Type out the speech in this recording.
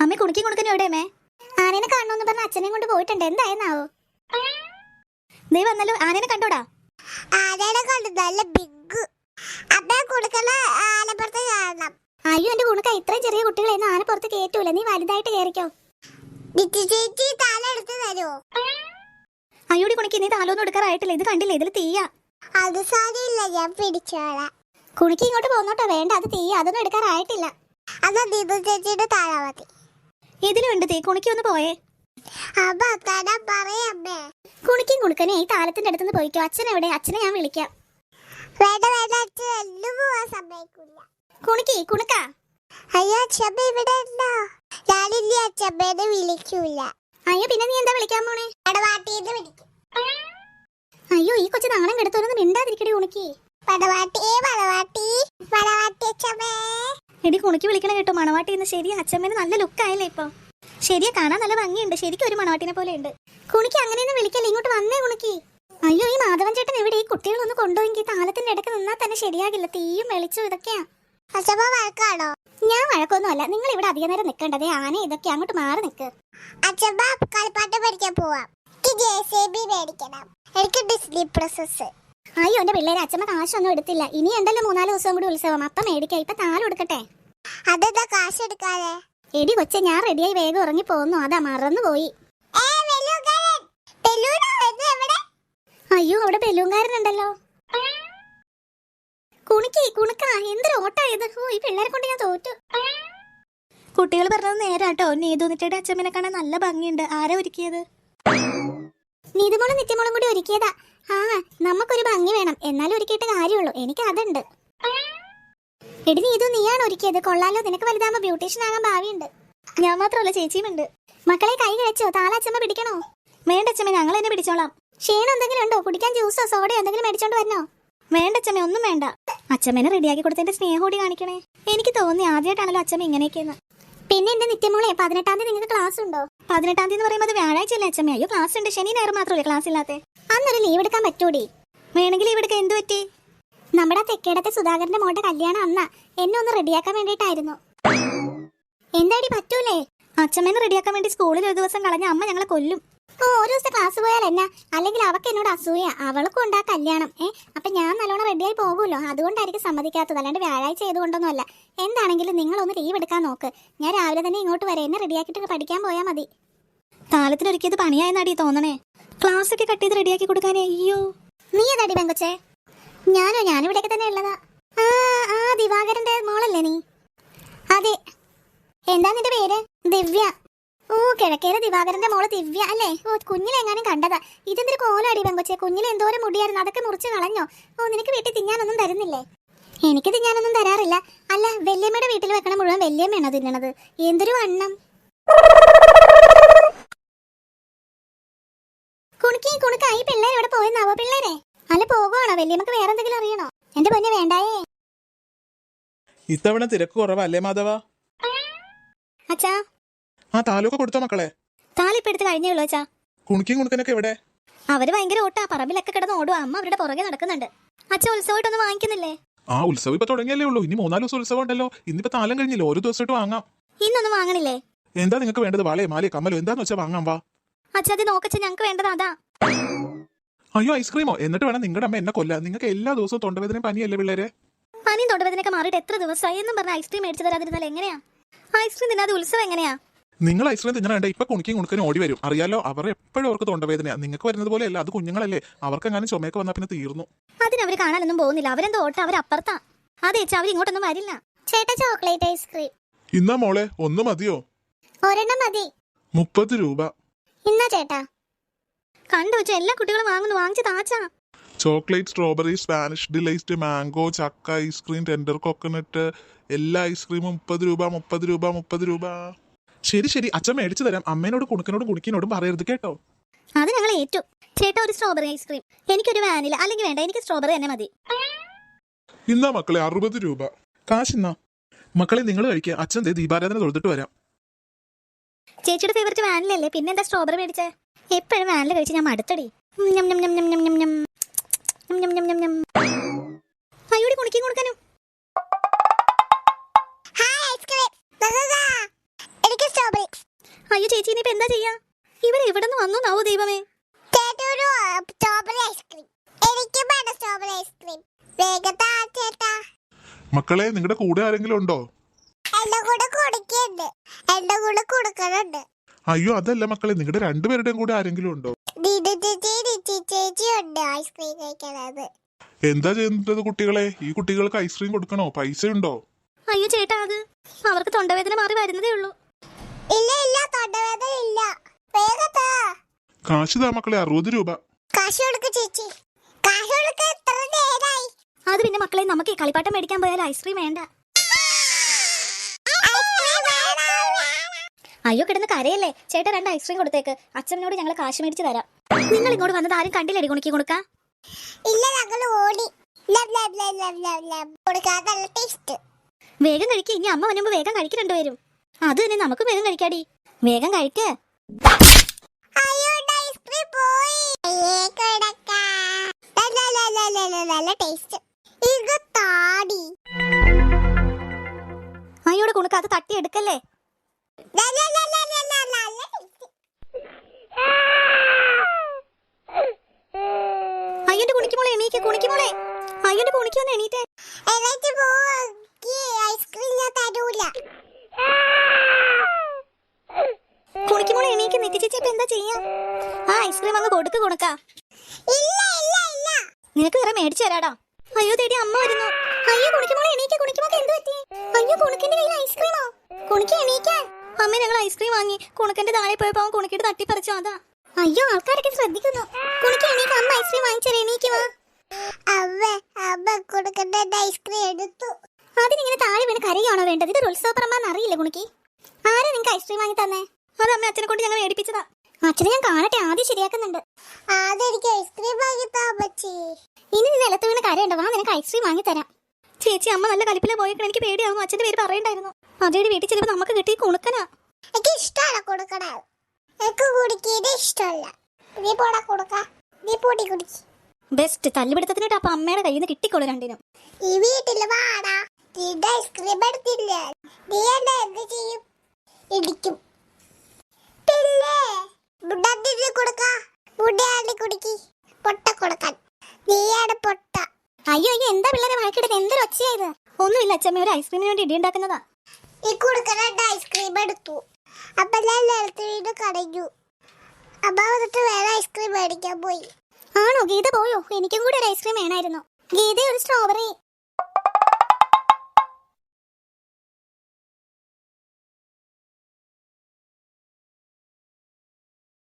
അമ്മ കുണിക്കി കൊടുക്കാൻ എവിടെയമ്മേ? ആനേനെ കാണണമെന്ന് പറഞ്ഞ അച്ഛനെ കൊണ്ട് പോയിട്ടുണ്ട്. എന്തായെന്നാവോ? നീ വന്നല്ലോ. ആനേനെ കണ്ടോടാ? ആനേനെ കണ്ടു, നല്ല ബിഗ്. അമ്മ കൊടുക്കണ ആനപ്പുറത്ത് കാണണം. അയ്യോ എന്റെ കുണുക്ക, ഇത്രയും ചെറിയ കുട്ടികളെയൊന്നും ആന പുറത്ത് കയറ്റൂല. നീ വലുതായിട്ട് കയറിക്കോ. ചേച്ചി താല എടുത്ത് തരുമോ? അയ്യോടി കുണിക്ക്, നീ താലൊന്നും എടുക്കാറായിട്ടില്ല. ഇത് കണ്ടില്ലേ, ഇതിൽ തീയാ. അത് സാരിയില്ല, ഞാൻ പിടിച്ചോളാം. കുണിക്ക് ഇങ്ങോട്ട് പോന്നോട്ടോ. വേണ്ട, അത് തീയാ. അതൊന്നും എടുക്കാറായിട്ടില്ല. അതാ ദീപു ചേച്ചിയുടെ താല മതി. ഇതിലുണ്ട് തീ. കുണിക്ക് ഒന്ന് പോയേ. അമ്മ തരാൻ പറയമ്മേ. കുണിക്കും കുണുക്കനെ ഈ താലത്തിന്റെ അടുത്തുനിന്ന് പോയിക്കോ. അച്ഛൻ എവിടെ? അച്ഛനെ ഞാൻ വിളിക്കാം. വേണ്ട വേണ്ട, അച്ഛൻ എല്ലാം പോവാൻ സമ്മതിക്കില്ല. കുണിക്ക് കുണുക്ക. അയ്യോ അച്ഛമ്മ ഇവിടെ ഉണ്ടോ? ഞാനില്ലേ അച്ഛമ്മേനെ വിളിക്കൂല. അയ്യോ പിന്നെ നീ എന്താ വിളിക്കാൻ പോണേ? പടവാട്ടിന്ന് വിളിക്കും. അയ്യോ ഈ കൊച്ചു നാണം കെടുത്തോലൊന്നും മിണ്ടാതിരിക്കടി കുണിക്ക്. പടവാട്ടി പടവാട്ടി പടവാട്ടി അച്ഛമ്മേ. എടി കുണിക്ക് വിളിക്കണ കേട്ടോ മണവാട്ടി എന്ന്. ശരിയാ, അച്ഛമ്മേന് നല്ല ലുക്കായല്ലേ ഇപ്പൊ. ശരിയാ, കാണാൻ നല്ല ഭംഗിയുണ്ട്. ശരിക്കും ഒരു മണവാട്ടിനെ പോലെ ഉണ്ട്. കുണിക്ക് അങ്ങനെയൊന്നും വിളിക്കല്ലേ, ഇങ്ങോട്ട് വന്നേ കുണിക്ക്. അയ്യോ ഈ മാധവൻ ചേട്ടൻ എവിടെ? ഈ കുട്ടികളൊന്ന് കൊണ്ടുപോയെങ്കിൽ താലത്തിന്റെ ഇടയ്ക്ക് നിന്നാൽ തന്നെ ശരിയാകില്ല. തീയും വെളിച്ചും ഇതൊക്കെയാ. അച്ഛമ്മ വഴക്കാണോ? ഞാൻ വഴക്കൊന്നും അല്ല. നിങ്ങൾ ഇവിടെ അധികം നേരം നിൽക്കേണ്ടതേ. ആന ഇതൊക്കെ അങ്ങോട്ട് മാറി നിൽക്ക്. അച്ഛമ്മ കളിപ്പാട്ട് പഠിക്കാൻ പോവാം. എനിക്ക് JCB മേടിക്കണം. എനിക്ക് ഡിസ്നി പ്രിൻസസ്. അയ്യോ എന്റെ പിള്ളേരെ, അച്ഛമ്മ കാശൊന്നും എടുത്തില്ല. ഇനി ഉണ്ടല്ലോ 3-4 ദിവസം കൂടി ഉത്സവം. അപ്പം മേടിക്കാം. ഇപ്പൊ താലം എടുക്കട്ടെ. അതെന്താ കാശ് എടുക്കാതെ? എടി കൊച്ചെ, ഞാൻ റെഡിയായി വേഗം ഇറങ്ങി പോന്നു. അതാ മറന്നുപോയി. അയ്യോ അവിടെ ബലൂൺകാരനുണ്ടല്ലോ. കുണുക്ക എന്തൊരു ഓട്ടായത്. ഓ ഈ പിള്ളേരെ കൊണ്ട് ഞാൻ തോറ്റു. കുട്ടികൾ പറഞ്ഞത് നേരാട്ടോ. നീതുനിറ്റയുടെ അച്ഛമ്മനെ കാണാൻ നല്ല ഭംഗിയുണ്ട്. ആരാ ഒരുക്കിയത്? നീതുമോളും നിത്യമോളും കൂടി ഒരുക്കിയതാ. ആ നമുക്കൊരു ഭംഗി വേണം, എന്നാലും ഒരുക്കിയിട്ട് കാര്യമുള്ളൂ. എനിക്ക് അതുണ്ട്. എടി നീതു, നീയാണ് ഒരുക്കിയത്. കൊള്ളാലോ, നിനക്ക് വലുതാകുമ്പോ ബ്യൂട്ടീഷ്യൻ ആകാൻ ഭാവിയുണ്ട്. ഞാൻ മാത്രമല്ല, ചേച്ചിയും ഉണ്ട്. മക്കളെ കൈ കഴിച്ചോ? താലച്ചമ്മ പിടിക്കണോ? വേണ്ടച്ചമ്മ, ഞങ്ങൾ എന്നെ പിടിച്ചോളാം. ക്ഷീണം എന്തെങ്കിലും ഉണ്ടോ? കുടിക്കാൻ ജ്യൂസോ സോഡയോ എന്തെങ്കിലും മേടിച്ചോണ്ട് വരണോ? വേണ്ടച്ചമ്മ, ഒന്നും വേണ്ട. അച്ഛമ്മേനെ റെഡിയാക്കി കൊടുത്തതിന്റെ സ്നേഹം കൂടി കാണിക്കണേ. എനിക്ക് തോന്നി ആദ്യമായിട്ടാണല്ലോ അച്ഛമ്മ ഇങ്ങനെയൊക്കെയെന്ന്. പിന്നെ എന്റെ നിത്യമോളെ, 18-ാം തീയതി നിങ്ങൾക്ക് ക്ലാസ് ഉണ്ടോ? 18-ാം തീയതി എന്ന് പറയുമ്പോൾ വ്യാഴാഴ്ചയല്ലേ അച്ഛമ്മ? അയ്യോ ക്ലാസ് ഉണ്ട്. ശനി ഞായർ മാത്രമല്ലേ ക്ലാസ് ഇല്ലാത്തെ? അന്നൊരു ലീവ് എടുക്കാൻ പറ്റൂടി? വേണമെങ്കിൽ ലീവ് എടുക്കാൻ. എന്ത് പറ്റി? നമ്മുടെ തെക്കേടത്തെ സുധാകരന്റെ മോളുടെ കല്യാണം അന്നാ. എന്നെ ഒന്ന് റെഡിയാക്കാൻ വേണ്ടിയിട്ടായിരുന്നു. എന്താടി പറ്റൂലേ? അച്ഛമ്മേനെ റെഡിയാക്കാൻ വേണ്ടി സ്കൂളിൽ ഒരു ദിവസം കളഞ്ഞ അമ്മ ഞങ്ങളെ കൊല്ലും. ഒരു ദിവസം ക്ലാസ് പോയാൽ എന്നാ? അല്ലെങ്കിൽ അവക്ക് എന്നോട് അസൂയ. അവൾക്കും ഉണ്ടാ കല്യാണം. അപ്പൊ ഞാൻ നല്ലോണം റെഡിയായി പോകുമല്ലോ. അതുകൊണ്ടായിരിക്കും സമ്മതിക്കാത്തത്, അല്ലാണ്ട് വ്യാഴാഴ്ച ചെയ്തുകൊണ്ടൊന്നും അല്ല. എന്താണെങ്കിലും നിങ്ങളൊന്ന് ലീവ് എടുക്കാൻ നോക്ക്. ഞാൻ രാവിലെ തന്നെ ഇങ്ങോട്ട് വരെ. എന്നെ റെഡിയാക്കിയിട്ട് പഠിക്കാൻ പോയാൽ മതി. താലത്തിലൊരുക്കിയത് പണിയായെന്നാടി തോന്നണേ. ക്ലാസ് ഒക്കെ കട്ട് ചെയ്ത് റെഡിയാക്കി കൊടുക്കാനേ. അയ്യോ നീ ഏതാടി പെങ്കൊച്ചേ? ഞാനിവിടെയൊക്കെ തന്നെ ഉള്ളതാ. ആ ദിവാകരന്റെ മോളല്ലേ നീ? അതെ. എന്താ നിന്റെ പേര്? ദിവ്യ. ഓ കിഴക്കേലെ ദിവാകരന്റെ മോള് ദിവ്യ അല്ലേ? ഓ കുഞ്ഞിലെങ്ങാനും കണ്ടതാ. ഇതെന്തൊരു കോലാടി പെങ്കൊച്ചേ. കുഞ്ഞിലെ എന്തോരം മുടിയായിരുന്നു, അതൊക്കെ മുറിച്ച് കളഞ്ഞോ? ഓ നിനക്ക് വീട്ടിൽ തിന്നാനൊന്നും തരുന്നില്ലേ? എനിക്ക് തിന്നാനൊന്നും തരാറില്ല. അല്ല, വല്യമ്മയുടെ വീട്ടിൽ വെക്കണ മുഴുവൻ വല്യമ്മയാണോ തിന്നണത്? എന്തൊരു വണ്ണം. കുണുക്ക ഈ പിള്ളേർ എവിടെ പോയെന്നാവോ? പിള്ളേരെ അല്ല പോകുവാണോ? വല്യമ്മക്ക് വേറെ എന്തെങ്കിലും അറിയണോ? എന്റെ പൊന്നെ വേണ്ടായേ. ഇത്തവണ തിരക്ക് കുറവല്ലേ മാധവ? അച്ഛാ ആ താലൊക്കെ കൊടുത്തോ മക്കളെ? താലിപ്പ് എടുത്ത് കഴിഞ്ഞേ ഉള്ളൂ അച്ഛാ. കുണുക്കനൊക്കെ എവിടെ? അവര് ഭയങ്കര ഓട്ടാ. പറമ്പിലൊക്കെ കിടന്ന് ഓടുക. അമ്മ അവരുടെ പുറകെ നടക്കുന്നുണ്ട്. അച്ഛൻ ഉത്സവമായിട്ടൊന്നും വാങ്ങിക്കുന്നില്ലേ? ആ ഉത്സവം ഇപ്പൊ തുടങ്ങിയല്ലേ ഉള്ളൂ. ഇനി 3-4 ദിവസം ഉത്സവം ഉണ്ടല്ലോ. ഇന്നിപ്പോ താലം കഴിഞ്ഞില്ല. ഒരു ദിവസമായിട്ട് വാങ്ങാം. ഇന്നൊന്നും വാങ്ങണില്ലേ? എന്താ നിങ്ങൾക്ക് വേണ്ടത്? വാളേ മാലേ കമ്മലോ എന്താന്ന് വെച്ചാൽ വാങ്ങാം. വാ അച്ഛാ, അത് നോക്കച്ച, ഞങ്ങൾക്ക് വേണ്ടത് അതാ. അയ്യോ ഐസ്ക്രീമോ? എന്നിട്ട് വേണം നിങ്ങളുടെ അമ്മ എന്നെ കൊല്ലാൻ. നിങ്ങൾക്ക് എല്ലാ ദിവസവും തൊണ്ടവേദനയും പനിയല്ലേ പിള്ളേരെ? പനിയും തൊണ്ടവേദനയൊക്കെ മാറിയിട്ട് എത്ര ദിവസമായി എന്നും പറഞ്ഞ ഐസ്ക്രീം മേടിച്ചു തരാതിരുന്നാൽ എങ്ങനെയാ? ഐസ്ക്രീം തിന്നാതെ ഉത്സവം എങ്ങനെയാ? നിങ്ങൾ ഐസ്ക്രീം തിന്നണ ഇപ്പൊ കുണുക്കനും ഓടി വരും. അറിയാലോ, അവർ എപ്പോഴും അവർക്ക് തൊണ്ടവേദനയാ. നിങ്ങൾക്ക് വരുന്നത് പോലെയല്ല, അത് കുഞ്ഞുങ്ങളല്ലേ. അവർക്ക് എങ്ങാനും ചുമയൊക്കെ വന്നാൽ പിന്നെ തീർന്നു. അതിനവര് കാണാനൊന്നും പോകുന്നില്ല. അവരെന്തോ ഓട്ടം, അവരപ്പുറത്താ. അതെ ചേച്ചാ, അവർ ഇങ്ങോട്ടൊന്നും വരില്ല. ചേട്ടാ ചോക്ലേറ്റ് ഐസ്ക്രീം. ഇന്നാ മോളെ, ഒന്ന് മതിയോ? ഒരെണ്ണം മതി. 30 രൂപ. ഇന്നാ ചേട്ടാ. കണ്ടു വെച്ച എല്ലാ കുട്ടികളും വാങ്ങുന്നു. വാങ്ങിച്ചു താച്ചാ. Chocolate, strawberry, Spanish delight, mango, ചക്ക ഐസ്ക്രീം, ടെൻഡർ കോക്കനട്ട്, എല്ലാ ഐസ്ക്രീമും 30 രൂപ 30 രൂപ 30 രൂപ. ശരി അച്ഛൻ മേടിച്ചു തരാം. അമ്മേനോട് കുണുക്കിനോടും പറയരുത് കേട്ടോ. അത് ഞങ്ങൾ ഏറ്റു. ചേട്ടാ ഒരു സ്ട്രോബെറി ഐസ്ക്രീം. എനിക്കൊരു വാനില. അല്ലെങ്കിൽ വേണ്ട, എനിക്ക് സ്ട്രോബെറി തന്നെ മതി. ഇന്നാ മക്കളെ 60 രൂപ. കാശിന്നാ മക്കളെ, നിങ്ങൾ കഴിക്കുക. അച്ഛൻ ദീപാരാധന തൊഴുതിട്ട് വരാം. ചേച്ചിയുടെ ഫേവറേറ്റ് വാനില അല്ലേ? പിന്നെന്താ സ്ട്രോബെറി മേടിച്ചേ? എപ്പോഴും വാനില കഴിച്ച് ഞാൻ മടുത്തടി. അയ്യോടി കുണുക്കാനും. എനിക്ക് സ്ട്രോബെറി അയ്യോ ചേച്ചി ഇനിയിപ്പോ എന്താ ചെയ്യാ? ഇവർ എവിടെ നിന്ന് വന്നു നാവോ ദൈവമേ. ചേട്ടാ ഒരു സ്ട്രോബെറി ഐസ്ക്രീം. എനിക്ക് വേണം സ്ട്രോബെറി ഐസ്ക്രീം. വേഗത്താ ചേട്ടാ. മക്കളെ നിങ്ങളുടെ കൂടെ ആരെങ്കിലും ഉണ്ടോ? എന്റെ കൂടെ കൊടുക്കുന്നുണ്ട്. എന്റെ കൂടെ കൊടുക്കണുണ്ട്. അയ്യോ അതല്ല മക്കളെ, നിങ്ങളുടെ രണ്ടുപേരുടെയും കൂടെ ആരെങ്കിലും ഉണ്ടോ? ചേച്ചി ഉണ്ട് ഐസ്ക്രീം കഴിക്കണത്. എന്താ ചെയ്യുന്നത് കുട്ടികളെ? ഈ കുട്ടികൾക്ക് ഐസ്ക്രീം കൊടുക്കണോ? പൈസ ഉണ്ടോ? അയ്യോ ചേട്ടാ, അത് അവർക്ക് തൊണ്ടവേദന മാറി വരുന്നതേ ഉള്ളൂ. ഇല്ല തൊണ്ടവേദന ഇല്ല. വേഗത്താ. കാശ് താ മക്കളെ, 60 രൂപ. കാശ് കൊടുക്ക് ചേച്ചി. കാശ് കൊടുക്ക. എത്ര നേരായി? അത് പിന്നെ മക്കളെ, നമുക്ക് ഈ കളിപ്പാട്ടം മേടിക്കാൻ പോയാൽ ഐസ്ക്രീം വേണ്ട. അയ്യോ കിടന്ന് കരയല്ലേ. ചേട്ടാ 2 ഐസ്ക്രീം കൊടുത്തേക്ക്. അച്ഛനോട് ഞങ്ങൾ കാശ് മേടിച്ച് തരാം. നിങ്ങൾ ഇങ്ങോട്ട് വന്നത് ആരും കണ്ടില്ലടി കുണിക്ക് കൊടുക്കാം. ഇല്ല ഞങ്ങൾ ഓടി. കൊടുക്കാതെ നല്ല ടേസ്റ്റ്. വേഗം കഴിക്കുക. ഇനി അമ്മ വരുമ്പോ വേഗം കഴിക്ക് രണ്ടുപേരും. അത് തന്നെ നമുക്ക് വേഗം കഴിക്കാടി. വേഗം കഴിക്ക്. അയ്യോ ഐസ്ക്രീം പോയി. നല്ല ടേസ്റ്റ്. ഇത് താടി. അയ്യോടെ കുണുക്ക് അത് തട്ടി എടുക്കല്ലേ. നല്ല ടേസ്റ്റ്. അയ്യോന്റെ കുണിക്കുമോളെ എണീക്ക്. കുണിക്കുമോളെ, അയ്യോന്റെ കുണിക്ക് വന്ന് എണീറ്റേ. എന്നിട്ട് പോവാക്കി ഐസ്ക്രീം ഞാൻ തരൂല. കുണിക്കുമോളെ എണീക്ക്. നെറ്റി ചേച്ചി ഇപ്പൊ എന്താ ചെയ്യാ? ആ ഐസ്ക്രീം അങ്ങ് കൊടുക്ക് കുണുക്കാ. ഇല്ല നിനക്ക് വേറെ മേടിച്ചു തരാടാ. അയ്യോ തേടി അമ്മ വരുന്നു. അയ്യോ കുണിക്കുമോളെ എണീക്ക്. കുണിക്കുമോക്ക് എന്ത് പറ്റി? അയ്യോ കുണുക്കിന്റെ കയ്യിൽ ഐസ്ക്രീമോ? കുണിക്ക് എണീക്കാൻ. അമ്മ ഞങ്ങൾ ഐസ്ക്രീം വാങ്ങി. കുണുക്കന്റെ താഴെ പോയപ്പോ അവൻ കുണുക്കിട്ട് തട്ടിപ്പറിച്ചു. അതാ. അയ്യോ ആൾക്കാരൊക്കെ ശ്രദ്ധിക്കുന്നു. കുണിക്ക് എണീക്ക്. അമ്മ ഐസ്ക്രീം വാങ്ങിച്ചാൽ എണീക്കുവാ. അമ്മ കൊടുക്കേണ്ട ഐസ്ക്രീം എടുത്തു. അതിനിങ്ങനെ താഴെ വീണ് കരയാണോ വേണ്ടത്? ഇത് ഉത്സവപ്പറമ്പാന്ന് അറിയില്ല കുണിക്ക്. ആരാ നിങ്ങക്ക് ഐസ്ക്രീം വാങ്ങി തന്നെ? അത് അമ്മ അച്ഛനെ കൊണ്ട് ഞങ്ങൾ മേടിപ്പിച്ചതാ. അച്ഛനെ ഞാൻ കാണട്ടെ, ആദ്യം ശരിയാക്കുന്നുണ്ട്. അതെനിക്ക് ഐസ്ക്രീം വാങ്ങി താ അമ്മച്ചി. ഇനി നീ നിലത്ത് വീണ് കരയുണ്ടോ? വാ നിനക്ക് ഐസ്ക്രീം വാങ്ങി തരാം. ചേച്ചി അമ്മ നല്ല കലിപ്പിലെ പോയേക്കണം. എനിക്ക് പേടിയാവും. അച്ഛന്റെ പേര് പറയണ്ടായിരുന്നു. അതേടി വീട്ടിൽ ചെല്ലുമ്പോ നമുക്ക് കിട്ടി കുണുക്കനാ. എനിക്ക് ഇഷ്ടമല്ല കൊടുക്കണ. എനിക്ക് കുടിക്കുന്നത് ഇഷ്ടമല്ല. നീ പോടാ കൊടുക്ക. നീ പൊടി കുടിക്ക്. ബെസ്റ്റ് തല്ലുപിടുത്തത്തിനിട്ട് അപ്പൊ അമ്മയുടെ കയ്യിൽ നിന്ന് കിട്ടിക്കോളൂ രണ്ടിനും. ഈ വീട്ടില് വാടാ. നിന്റെ ഐസ്ക്രീം എടുത്തില്ല. നീ എന്നെ എന്ത് ചെയ്യും? ഇടിക്കും. പിന്നെ മുണ്ടാണ്ടി കൊടുക്ക. മുണ്ടാണ്ടി കുടിക്ക്. പൊട്ട കൊടുക്കാൻ. നീയാണ് പൊട്ട. അയ്യോ എന്താ പിള്ളേരെ വഴക്കിടുന്നത്? എന്തൊരു ഒച്ചയായത്? ഒന്നുമില്ല അച്ഛമ്മ, ഒരു ഐസ്ക്രീമിന് വേണ്ടി ഇടി ഉണ്ടാക്കുന്നതാ. ഈ കൊടുക്കണ ഐസ്ക്രീം എടുത്തു. അപ്പൊ ഞാൻ നിലത്ത് വീട് കടഞ്ഞു. അമ്മ വന്നിട്ട് വേറെ ഐസ്ക്രീം മേടിക്കാൻ പോയി. ആണോ? ഗീത പോയോ? എനിക്കും കൂടി ഒരു ഐസ്ക്രീം വേണമായിരുന്നു. ഗീത ഒരു സ്ട്രോബെറി.